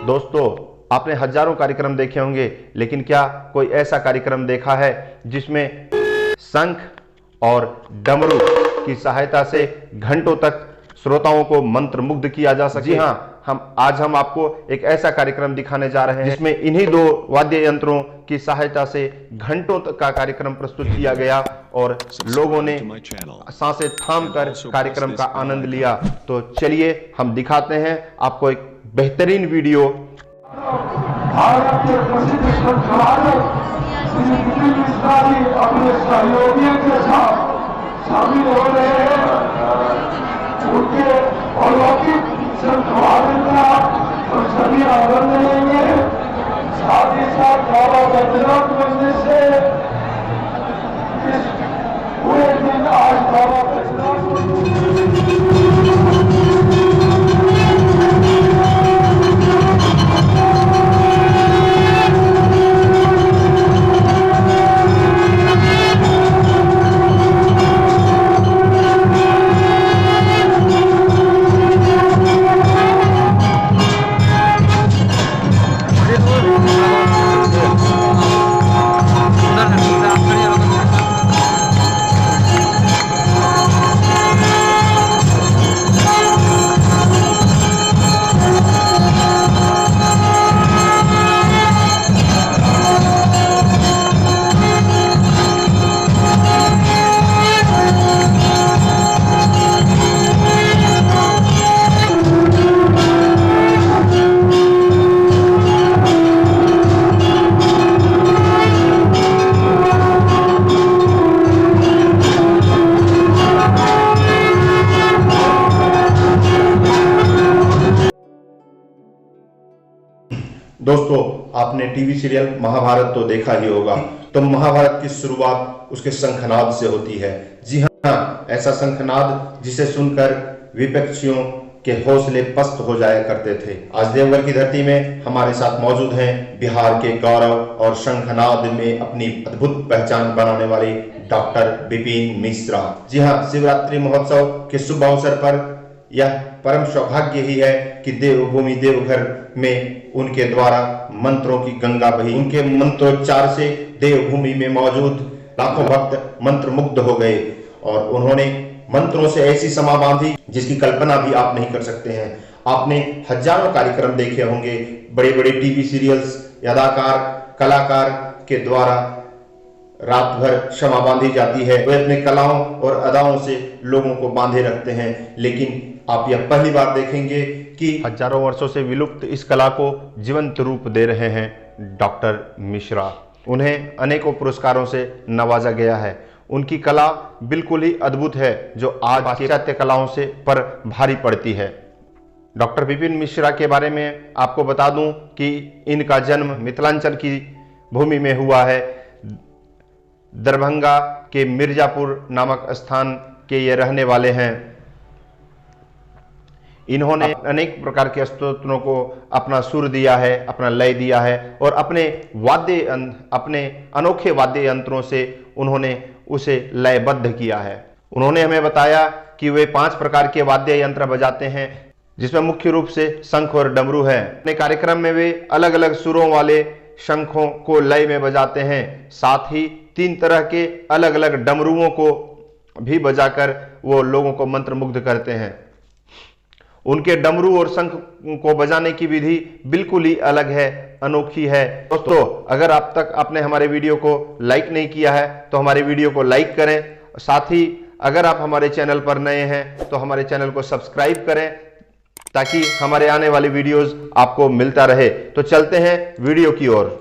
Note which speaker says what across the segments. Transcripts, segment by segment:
Speaker 1: दोस्तों, आपने हजारों कार्यक्रम देखे होंगे, लेकिन क्या कोई ऐसा कार्यक्रम देखा है जिसमें शंख और डमरू की सहायता से घंटों तक श्रोताओं को मंत्र मुग्ध किया जा सके? जी हाँ, आज हम आपको एक ऐसा कार्यक्रम दिखाने जा रहे हैं जिसमें इन्हीं दो वाद्य यंत्रों की सहायता से घंटों तक का कार्यक्रम प्रस्तुत किया गया और लोगों ने सांसें थाम कर कार्यक्रम का आनंद लिया। तो चलिए हम दिखाते हैं आपको एक बेहतरीन वीडियो।
Speaker 2: भारत के प्रसिद्ध संस्कृत श्री विपिन मिश्रा जी अपने सहयोगियों के साथ शामिल हो रहे हैं। उनके अलौकिक संस्कृत का तो सभी आनंद लेंगे। साथ ही साथ बाबा बैद्यनाथ मंदिर से इस पूरे दिन आज बाबा बैद्यनाथ
Speaker 1: दोस्तों, आपने टीवी सीरियल महाभारत तो देखा ही होगा। तो महाभारत की शुरुआत उसके शंखनाद से होती है। जी हाँ, ऐसा शंखनाद जिसे सुनकर विपक्षियों के हौसले पस्त हो जाया करते थे। आज देवघर की धरती में हमारे साथ मौजूद हैं बिहार के गौरव और शंखनाद में अपनी अद्भुत पहचान बनाने वाले डॉक्टर विपिन मिश्रा। जी हाँ, शिवरात्रि महोत्सव के शुभ अवसर पर यह परम सौभाग्य ही है कि देवभूमि देवघर में उनके द्वारा मंत्रों की गंगा बही। उनके मंत्रोच्चार से देवभूमि में मौजूद लाखों भक्त मंत्र मुग्ध हो गए और उन्होंने मंत्रों से ऐसी समा बांधी जिसकी कल्पना भी आप नहीं कर सकते हैं। आपने हजारों कार्यक्रम देखे होंगे, बड़े बड़े टीवी सीरियल्स, अदाकार कलाकार के द्वारा रात भर क्षमा बांधी जाती है। वे अपने कलाओं और अदाओं से लोगों को बांधे रखते हैं, लेकिन आप यह पहली बार देखेंगे कि हजारों वर्षों से विलुप्त इस कला को जीवंत रूप दे रहे हैं डॉक्टर मिश्रा। उन्हें अनेकों पुरस्कारों से नवाजा गया है। उनकी कला बिल्कुल ही अद्भुत है, जो आज पाश्चात्य कलाओं से पर भारी पड़ती है। डॉक्टर विपिन मिश्रा के बारे में आपको बता दूं कि इनका जन्म मिथिलांचल की भूमि में हुआ है। दरभंगा के मिर्जापुर नामक स्थान के ये रहने वाले हैं। इन्होंने अनेक प्रकार के स्तोत्रों को अपना सुर दिया है, अपना लय दिया है और अपने अनोखे वाद्य यंत्रों से उन्होंने उसे लयबद्ध किया है। उन्होंने हमें बताया कि वे 5 प्रकार के वाद्य यंत्र बजाते हैं, जिसमें मुख्य रूप से शंख और डमरू है। अपने कार्यक्रम में वे अलग अलग सुरों वाले शंखों को लय में बजाते हैं, साथ ही 3 तरह के अलग अलग डमरुओं को भी बजाकर वो लोगों को मंत्रमुग्ध करते हैं। उनके डमरू और शंख को बजाने की विधि बिल्कुल ही अलग है, अनोखी है। दोस्तों, अगर अब तक आपने हमारे वीडियो को लाइक नहीं किया है तो हमारे वीडियो को लाइक करें। साथ ही अगर आप हमारे चैनल पर नए हैं तो हमारे चैनल को सब्सक्राइब करें, ताकि हमारे आने वाली वीडियोस आपको मिलता रहे। तो चलते हैं वीडियो की ओर।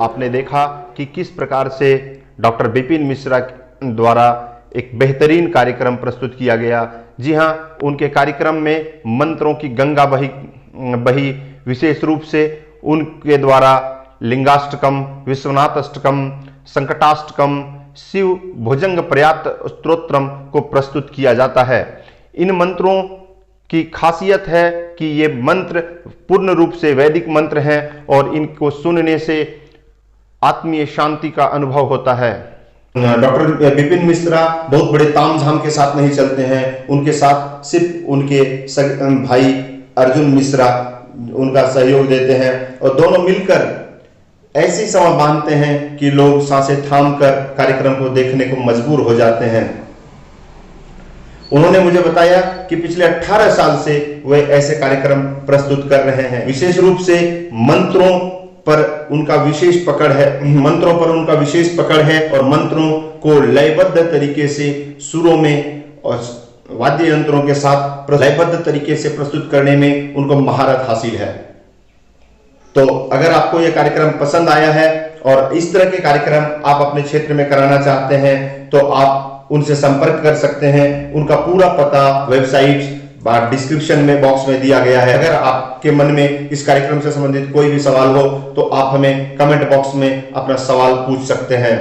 Speaker 1: आपने देखा कि किस प्रकार से डॉक्टर विपिन मिश्रा द्वारा एक बेहतरीन कार्यक्रम प्रस्तुत किया गया। जी हाँ, उनके कार्यक्रम में मंत्रों की गंगा बही विशेष रूप से उनके द्वारा लिंगाष्टकम, विश्वनाथ अष्टकम, संकटाष्टकम, शिव भुजंग प्रयात स्तोत्रम को प्रस्तुत किया जाता है। इन मंत्रों की खासियत है कि ये मंत्र पूर्ण रूप से वैदिक मंत्र हैं और इनको सुनने से आत्मीय शांति का अनुभव होता है। डॉक्टर विपिन मिश्रा बहुत बड़े तामझाम के साथ नहीं चलते हैं, उनके साथ सिर्फ उनके भाई अर्जुन मिश्रा उनका सहयोग देते हैं और दोनों मिलकर ऐसी समय बांधते हैं कि लोग सांसें थामकर कार्यक्रम को देखने को मजबूर हो जाते हैं। उन्होंने मुझे बताया कि पिछले 18 साल से वे ऐसे कार्यक्रम प्रस्तुत कर रहे हैं। विशेष रूप से मंत्रों पर उनका विशेष पकड़ है और मंत्रों को लयबद्ध तरीके से सुरों में और वाद्य यंत्रों के साथ लयबद्ध तरीके से प्रस्तुत करने में उनको महारत हासिल है। तो अगर आपको यह कार्यक्रम पसंद आया है और इस तरह के कार्यक्रम आप अपने क्षेत्र में कराना चाहते हैं तो आप उनसे संपर्क कर सकते हैं। उनका पूरा पता वेबसाइट डिस्क्रिप्शन में बॉक्स में दिया गया है। अगर आपके मन में इस कार्यक्रम से संबंधित कोई भी सवाल हो तो आप हमें कमेंट बॉक्स में अपना सवाल पूछ सकते हैं।